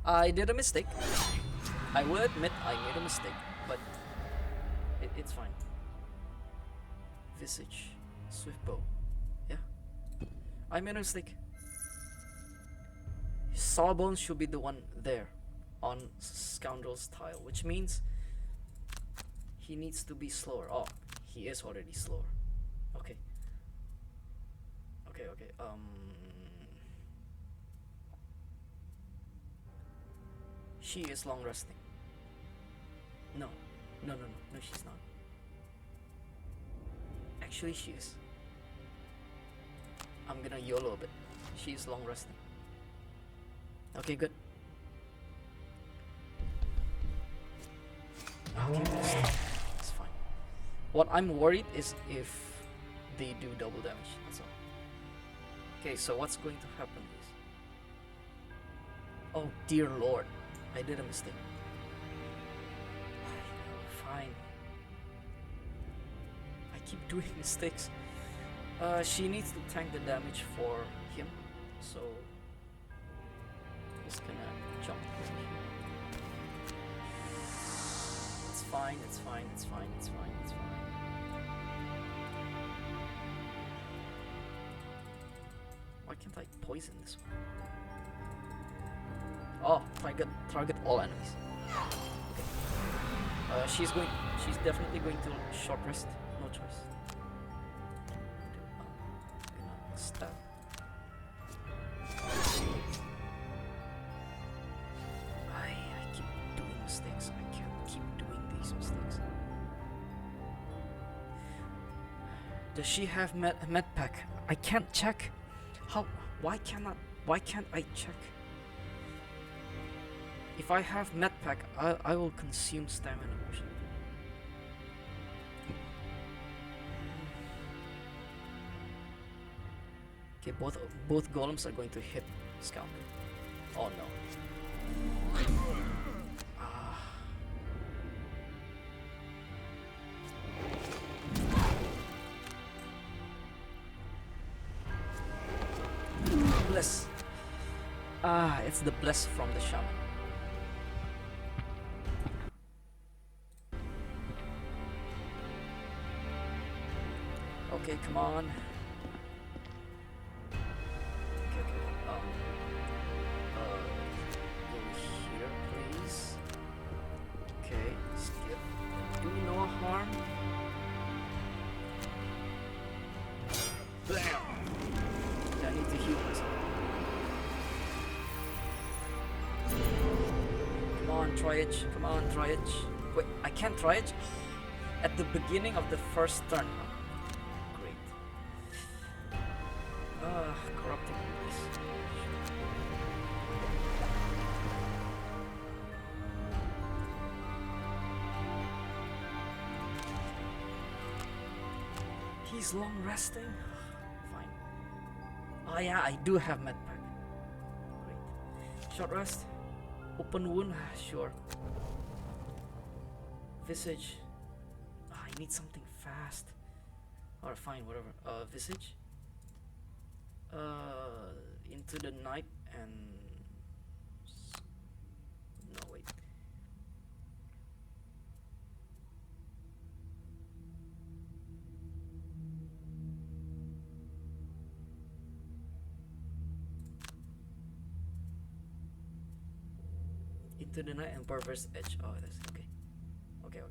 I did a mistake. I will admit I made a mistake, but it's fine. Visage, swift bow. Yeah, I made a mistake. Sawbones should be the one there on Scoundrel's tile, which means he needs to be slower. Oh, he is already slower. Okay. Okay, okay. She is long resting. No, no, no, no, no, she's not. Actually, she is. I'm gonna YOLO a bit. She is long resting. Okay, good. Okay, it's fine. What I'm worried is if they do double damage. That's all. Okay, so what's going to happen is... Oh dear lord, I did a mistake. Fine. I keep doing mistakes. She needs to tank the damage for him, so just gonna jump over here. It's fine, it's fine, it's fine, it's fine, it's fine. Why can't I poison this one? Oh, target all enemies. Okay. She's definitely going to short rest. No choice. Gonna stab. I keep doing mistakes. I can't keep doing these mistakes. Does she have med pack? I can't check. How? Why can't I check? If I have med pack, I will consume stamina potion. Okay, both golems are going to hit Scoundrel. Oh no. Bless. It's the bless from the shaman. Okay, come on. Okay. Go here, please. Okay, skip. Do no harm. Bam! I need to heal myself. Come on, try it. Come on, try it. Wait, I can't try it? At the beginning of the first turn. Corrupting this. He's long resting? Fine. Oh yeah, I do have med pack. Great. Short rest. Open wound? Sure. Visage. I need something fast. Alright, fine, whatever. Visage. Into the night and... No, wait. Into the night and perverse edge. Oh, that's okay. Okay.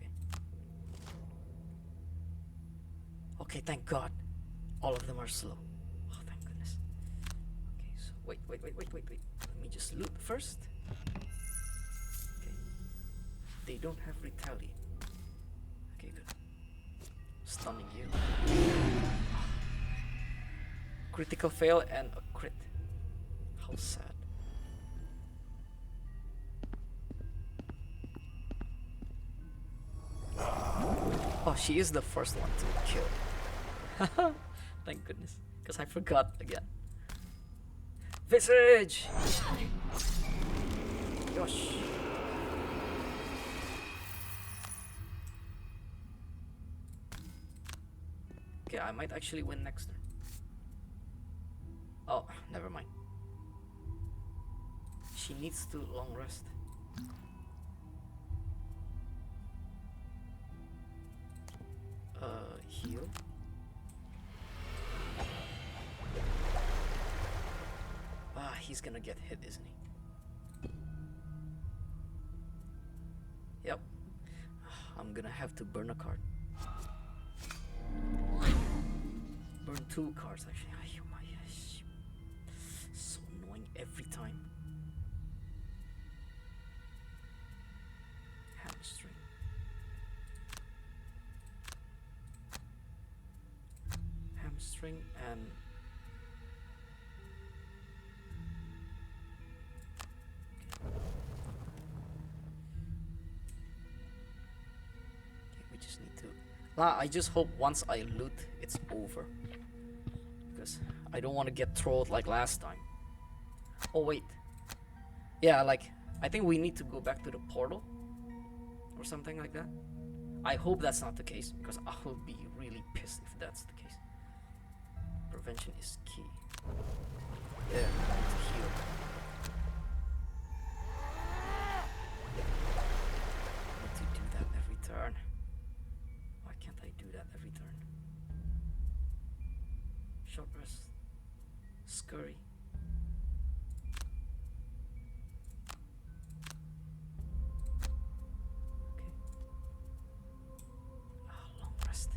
Okay, thank God. All of them are slow. Wait. Let me just loot first. Okay. They don't have retaliate. Okay, good. Stunning you. Critical fail and a crit. How sad. Oh, she is the first one to kill. Thank goodness. Because I forgot again. Visage! Yosh. Okay, I might actually win next turn. Oh, never mind. She needs to long rest. Heal. Ah, he's gonna get hit, isn't he? Yep. I'm gonna have to burn a card. Burn 2 cards, actually. So annoying every time. Hamstring. Hamstring and we just need to. I just hope once I loot, it's over. Because I don't want to get trolled like last time. Oh, wait. Yeah, like, I think we need to go back to the portal. Or something like that. I hope that's not the case. Because I'll be really pissed if that's the case. Prevention is key. Yeah, I need to heal. I need to do that every turn. Why can't I do that every turn? Short rest. Scurry. Okay. Long rest.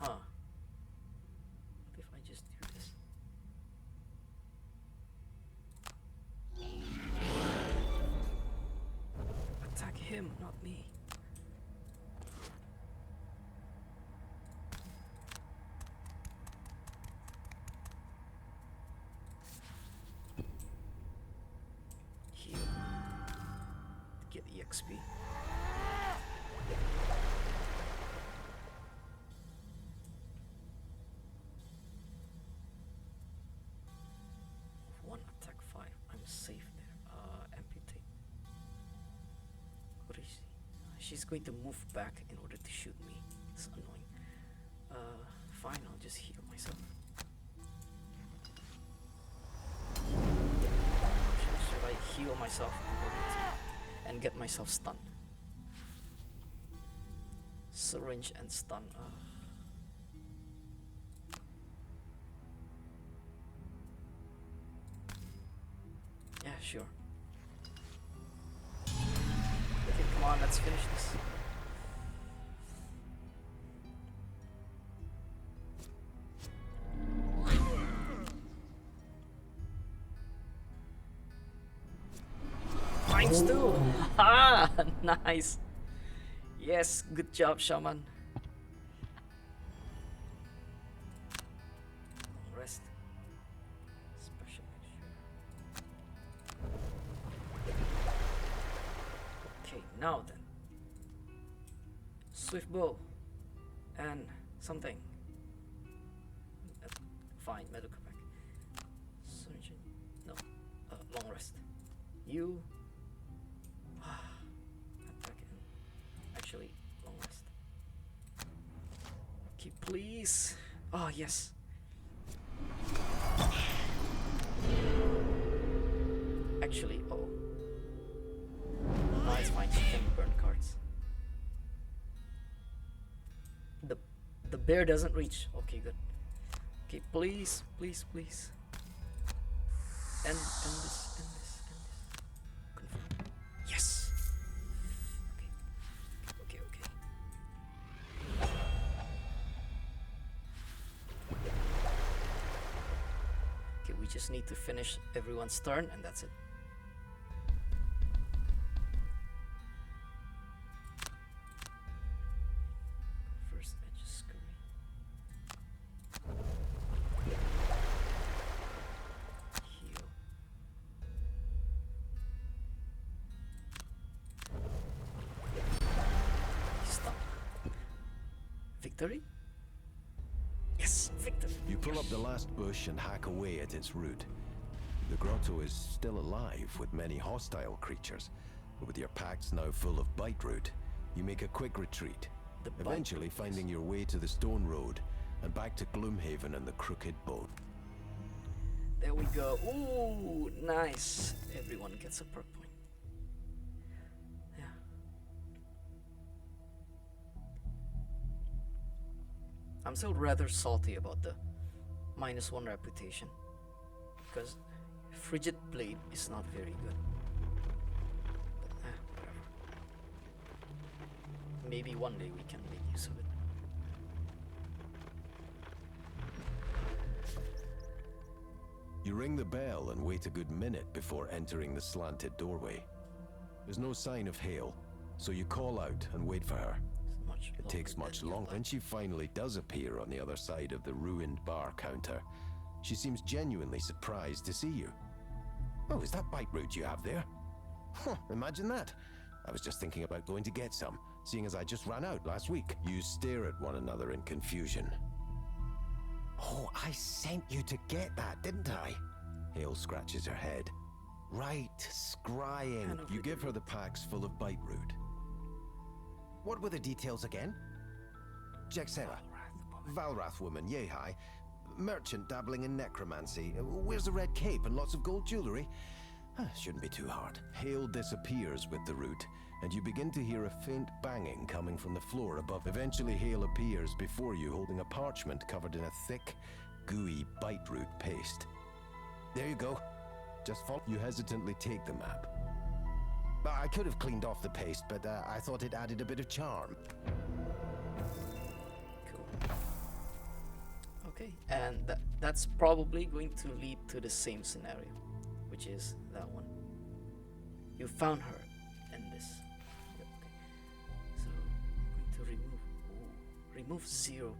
Huh. What if I just do this? Attack him, not me. Heal. Get EXP. One attack 5. I'm safe there. Amputate. What is she? She's going to move back in order to shoot me. It's annoying. Fine, I'll just heal myself. Should I heal myself in order to, and get myself stunned? Syringe and stun. Yeah, sure. Okay, come on, let's finish this. Times 2! Ah, nice! Yes, good job, Shaman. Rest. Special mixture. Okay, now then. Swift bow. And something. Fine, medical pack. Surgeon. No. Long rest. You. Attack him. Actually, long rest. Okay, please. Oh, yes. Actually, oh. No, it's fine. She can burn cards. The bear doesn't reach. Okay, good. Okay, please, please, please. End this. Confirm. Yes. Okay. just need to finish everyone's turn, and that's it. First edge scurry. Heal. Stop. Victory? Yes, victory. You pull up the last bush and hack away at its root. The grotto is still alive with many hostile creatures, but with your packs now full of bite root, you make a quick retreat, eventually finding your way to the stone road and back to Gloomhaven and the crooked boat. There we go. Ooh, nice. Everyone gets a perk point. Yeah. I'm still rather salty about the -1 reputation, because Frigid Blade is not very good. But whatever. Maybe one day we can make use of it. You ring the bell and wait a good minute before entering the slanted doorway. There's no sign of Hale, so you call out and wait for her. It takes much longer, and she finally does appear on the other side of the ruined bar counter. She seems genuinely surprised to see you. Oh, is that bite root you have there? Huh, imagine that. I was just thinking about going to get some, seeing as I just ran out last week. You stare at one another in confusion. Oh, I sent you to get that, didn't I? Hale scratches her head. Right, scrying. You give her the packs full of bite root. What were the details again? Jexella. Valrath woman, yay high. Merchant dabbling in necromancy. Wears a red cape and lots of gold jewelry. Shouldn't be too hard. Hale disappears with the root, and you begin to hear a faint banging coming from the floor above. Eventually Hale appears before you holding a parchment covered in a thick, gooey bite root paste. There you go. Just follow. You hesitantly take the map. I could have cleaned off the paste, but I thought it added a bit of charm. Cool. Okay, and that's probably going to lead to the same scenario, which is that one. You found her in this. Okay. So I'm going to remove 0.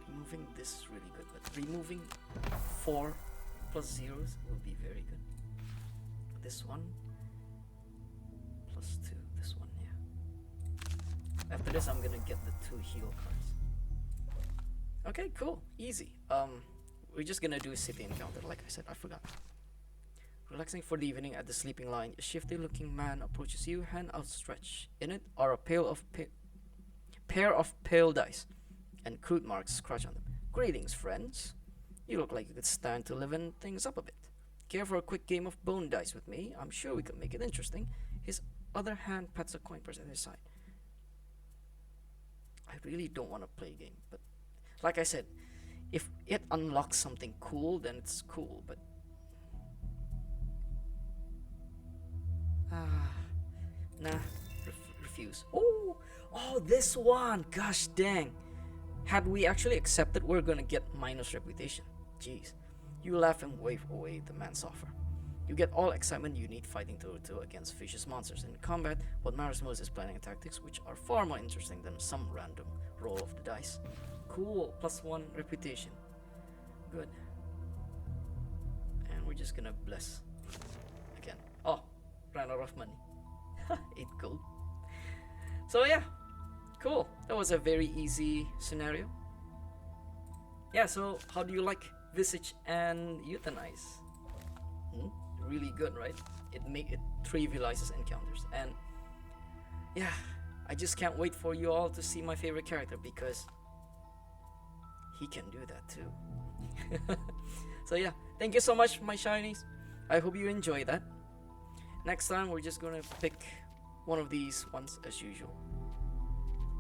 Removing this is really good, but removing 4 plus zeros will be very good. This one plus 2, this one, yeah. After this I'm gonna get the 2 heal cards. Okay, cool, easy. We're just gonna do a city encounter, like I said, I forgot. Relaxing for the evening at the sleeping line, a shifty looking man approaches you, hand outstretched. In it are a pair of pale dice and crude marks scratched on them. Greetings, friends. You look like you could stand to liven things up a bit. Care for a quick game of bone dice with me? I'm sure we could make it interesting. His other hand pats a coin purse at his side. I really don't want to play a game, but like I said, if it unlocks something cool, then it's cool, but nah, refuse. Oh, this one, gosh dang. Had we actually accepted, we're gonna get minus reputation. Jeez. You laugh and wave away the man's offer. You get all excitement you need fighting toe-to-toe against vicious monsters. In combat, what matters most is planning and tactics, which are far more interesting than some random roll of the dice. Cool, +1 reputation. Good. And we're just gonna bless again. Oh, ran out of money. 8 gold. So yeah, cool. That was a very easy scenario. Yeah, so how do you like Visage and Euthanize? Really good, right? It trivializes encounters, and yeah, I just can't wait for you all to see my favorite character, because he can do that too. So yeah, thank you so much, my shinies. I hope you enjoy that. Next time we're just gonna pick one of these ones as usual,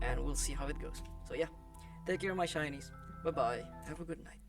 and we'll see how it goes. So yeah, take care, my shinies. Bye bye. Have a good night.